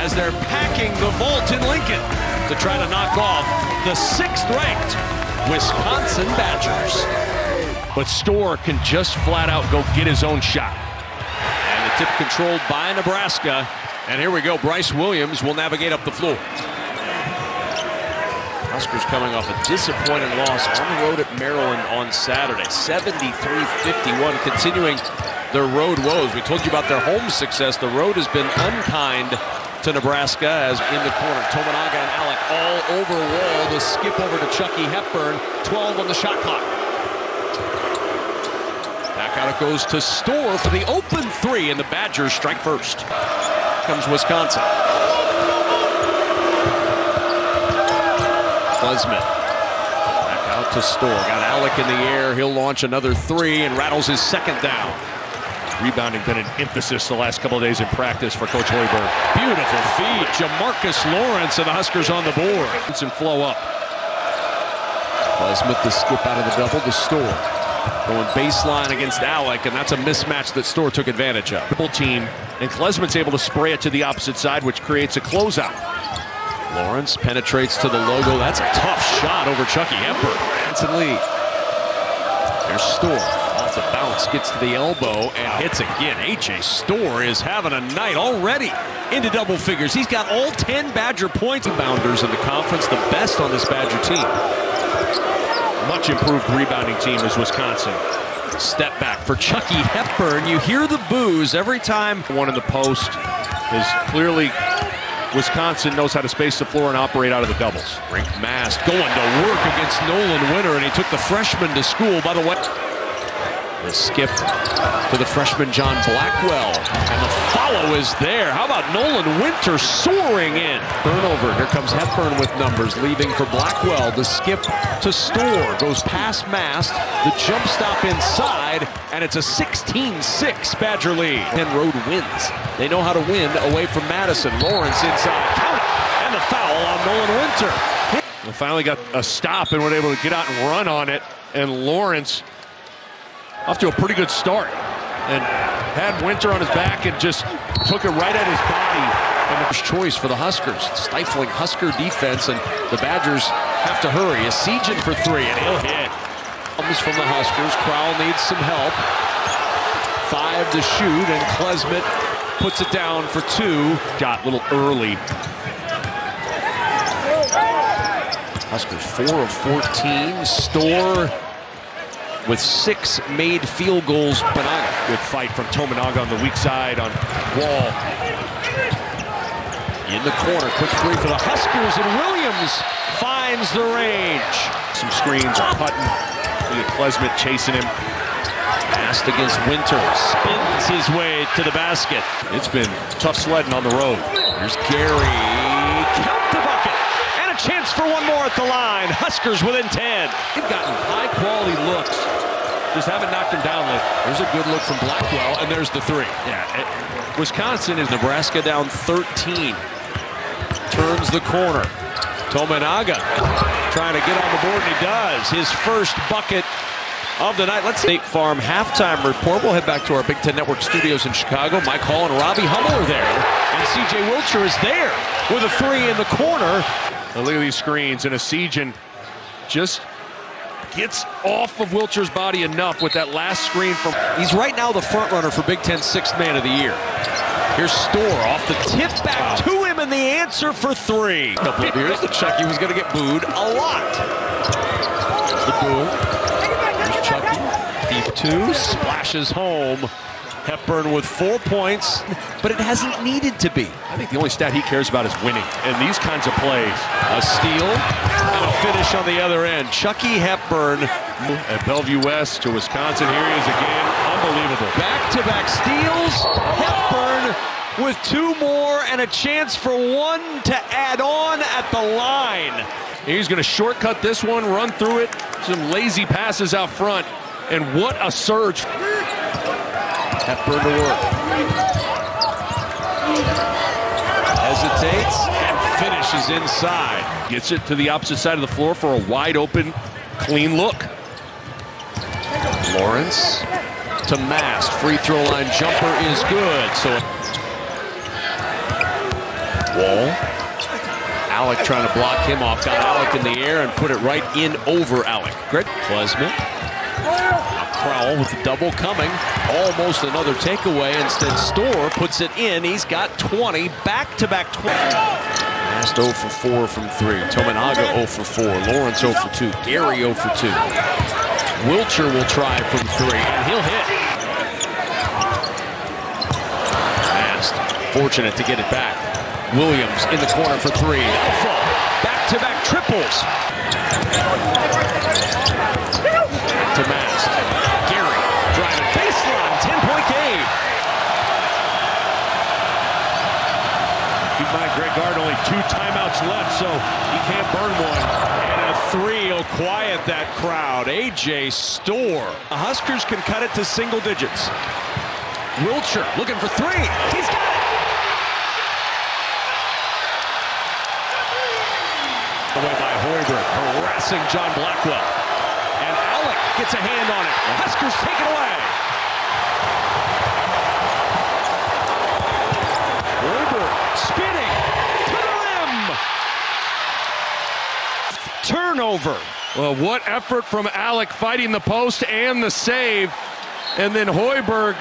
as they're packing the vault in Lincoln to try to knock off the 6th-ranked Wisconsin Badgers. But Storr can just flat out go get his own shot. And the tip controlled by Nebraska. And here we go. Bryce Williams will navigate up the floor. Huskers coming off a disappointing loss on the road at Maryland on Saturday. 73-51, continuing their road woes. We told you about their home success. The road has been unkind to Nebraska as in the corner. Tominaga and Alec all over Wall. The skip over to Chucky Hepburn. 12 on the shot clock. Back out it goes to Storr for the open 3, and the Badgers strike first. Comes Wisconsin. Klesmit. Back out to Storr. Got Alec in the air. He'll launch another 3 and rattles his second down. Rebounding been an emphasis the last couple of days in practice for Coach Hoiberg. Beautiful feed. Jamarcus Lawrence and the Huskers on the board. And flow up. Klesmit the skip out of the double to Storr. Going baseline against Alec, and that's a mismatch that Storr took advantage of. Triple team, and Klesmit's able to spray it to the opposite side, which creates a closeout. Lawrence penetrates to the logo. That's a tough shot over Chucky Hepburn. Hanson lead. There's Storr. Off the bounce, gets to the elbow, and hits again. H.A. Storr is having a night already into double figures. He's got all 10 Badger points. Bounders in the conference, the best on this Badger team. Much improved rebounding team is Wisconsin. Step back for Chucky Hepburn. You hear the boos every time. One in the post is clearly Wisconsin knows how to space the floor and operate out of the doubles. Rink Mast going to work against Nolan Winter, and he took the freshman to school. By the way, the skip to the freshman John Blackwell, and the follow is there. How about Nolan Winter soaring in? Turnover. Here comes Hepburn with numbers, leaving for Blackwell. The skip to Storr goes past Mast. The jump stop inside, and it's a 16-6 Badger lead. And road wins. They know how to win away from Madison. Lawrence inside, count it, and the foul on Nolan Winter. They finally got a stop and were able to get out and run on it, and Lawrence off to a pretty good start and had Winter on his back and just took it right at his body. And the choice for the Huskers, stifling Husker defense, and the Badgers have to hurry. A siege in for 3, and he'll hit. Comes from the Huskers. Crowell needs some help. 5 to shoot, and Klesmit puts it down for 2. Got a little early. Huskers 4 of 14. Storr with 6 made field goals. Tominaga. Good fight from Tominaga on the weak side on Wall. In the corner, quick 3 for the Huskers, and Williams finds the range. Some screens are putting. Look at Klesmit chasing him. Mast against Winter. Spins his way to the basket. It's been tough sledding on the road. Here's Gary. Count the bucket. And a chance for one more at the line. Huskers within 10. They've gotten high-quality looks. Just haven't knocked him down. There's a good look from Blackwell, and there's the 3. Yeah, Wisconsin is Nebraska down 13. Turns the corner. Tominaga trying to get on the board, and he does. His first bucket of the night. Let's see. State Farm halftime report. We'll head back to our Big Ten Network studios in Chicago. Mike Hall and Robbie Hummel are there. And C.J. Wilcher is there with a 3 in the corner. Now look at these screens, and Esijan just gets off of Wilcher's body enough with that last screen from. He's right now the front runner for Big Ten 6th Man of the Year. Here's Storr off the tip back to him, and the answer for 3. A couple of years, Chucky was going to get booed a lot. There's the boo. Here's Chucky. Deep 2, splashes home. Hepburn with 4 points, but it hasn't needed to be. I think the only stat he cares about is winning, and these kinds of plays. A steal and a finish on the other end. Chucky Hepburn at Bellevue West to Wisconsin. Here he is again. Unbelievable. Back-to-back steals. Hepburn with 2 more and a chance for 1 to add on at the line. He's going to shortcut this one, run through it. Some lazy passes out front, and what a surge. Hepburn to work. Hesitates and finishes inside. Gets it to the opposite side of the floor for a wide open, clean look. Lawrence to Mast. Free throw line jumper is good. So Wall. Alec trying to block him off. Got Alec in the air and put it right in over Alec. Great. Klesmit. Crowell with the double coming. Almost another takeaway. Instead, Storr puts it in. He's got 20. Back-to-back 20. Last 0 for 4 from 3. Tominaga 0 for 4. Lawrence 0 for 2. Gary 0 for 2. Wilcher will try from 3, and he'll hit. Mast fortunate to get it back. Williams in the corner for 3. Alpha. Back-to-back triples. To Mast. Gary driving baseline. 10-point game. Keep in mind, Greg Gard only 2 timeouts left, so he can't burn one. And a 3 will quiet that crowd. A.J. Storr. The Huskers can cut it to single digits. Wilcher looking for 3. He's got it. Away by Hoiberg, harassing John Blackwell. And Alec gets a hand on it. Huskers take it away. Hoiberg spinning to the rim. Turnover. Well, what effort from Alec fighting the post and the save. And then Hoiberg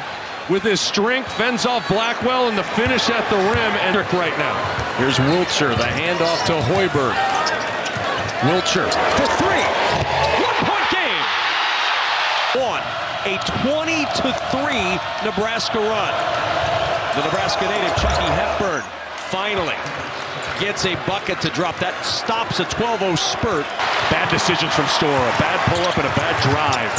with his strength fends off Blackwell and the finish at the rim. And right now. Here's Wilcher, the handoff to Hoiberg. Wilcher for 3. 1-point game. A 20-3 Nebraska run. The Nebraska native Chucky Hepburn finally gets a bucket to drop. That stops a 12-0 spurt. Bad decisions from Storr. A bad pull-up and a bad drive.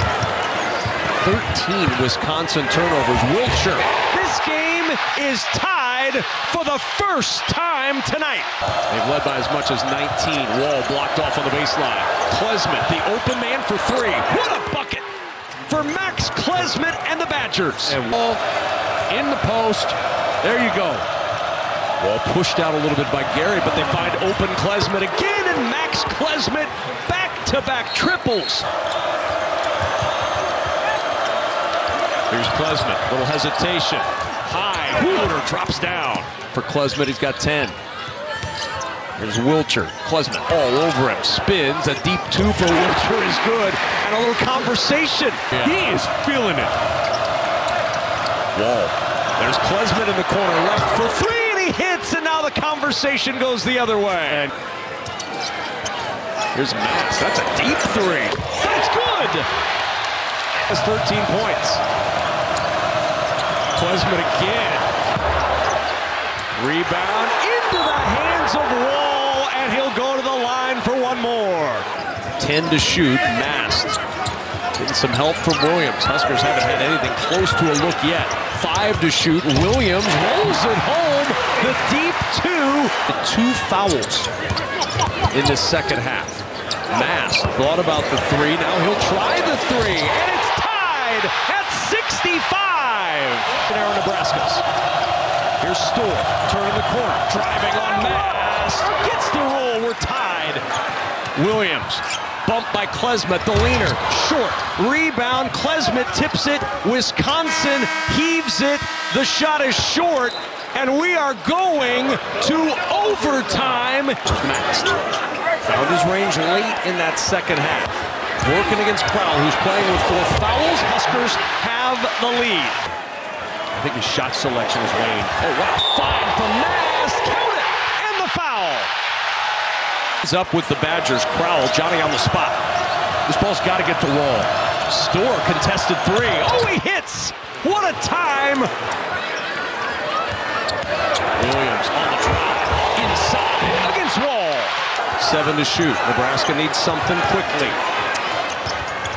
13 Wisconsin turnovers. Wilcher. This game is tied for the first time tonight. They've led by as much as 19. Wall blocked off on the baseline. Klesmit, the open man for 3. What a bucket for Max Klesmit and the Badgers. And Wall in the post. There you go. Wall pushed out a little bit by Gary, but they find open Klesmit again, and Max Klesmit back-to-back triples. Here's Klesmit, little hesitation. High, Wheeler drops down. For Klesmit, he's got 10. Here's Wilcher. Klesmit all over him. Spins. A deep 2 for Wilcher is good. And a little conversation. Yeah. He is feeling it. Wall. There's Klesmit in the corner. Left for 3, and he hits. And now the conversation goes the other way. And here's Max. That's a deep 3. That's good. That's 13 points. Klesmit again. Rebound into the hands of Wall, and he'll go to the line for one more. 10 to shoot. Mast. Getting some help from Williams. Huskers haven't had anything close to a look yet. 5 to shoot. Williams rolls it home. The deep 2. 2 fouls in the second half. Mast thought about the 3. Now he'll try the 3, and it's tied at 65. Nebraska's. Here's Storr, turning the corner, driving on Mast, gets the roll, we're tied. Williams, bumped by Klesmit, the leaner, short, rebound, Klesmit tips it, Wisconsin heaves it, the shot is short, and we are going to overtime. Mast found his range late in that second half. Working against Crowell, who's playing with 4 fouls. Huskers have the lead. I think his shot selection is Wayne. Oh, wow. 5 from Mast. Count it. And the foul. He's up with the Badgers. Crowell, Johnny on the spot. This ball's got to get to Wall. Storr contested 3. Oh, he hits. What a time. Williams on the drive. Inside against Wall. 7 to shoot. Nebraska needs something quickly.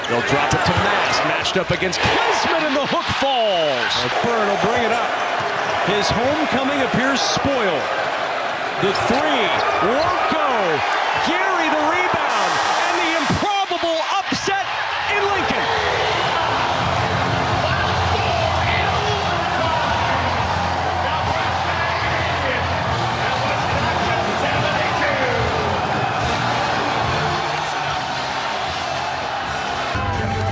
They'll drop it to Mast, matched up against Klesmit, and the hook falls. Byrne will bring it up. His homecoming appears spoiled. The 3 won't go. Gary the rebound, and the improbable upset in Lincoln.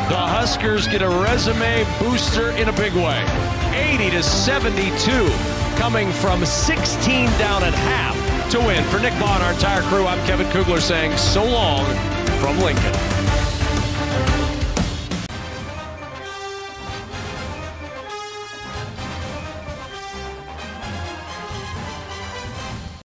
The Huskers get a resume booster in a big way. 80-72, coming from 16 down at half. to win. For Nick Vaughn, our entire crew, I'm Kevin Kugler saying so long from Lincoln.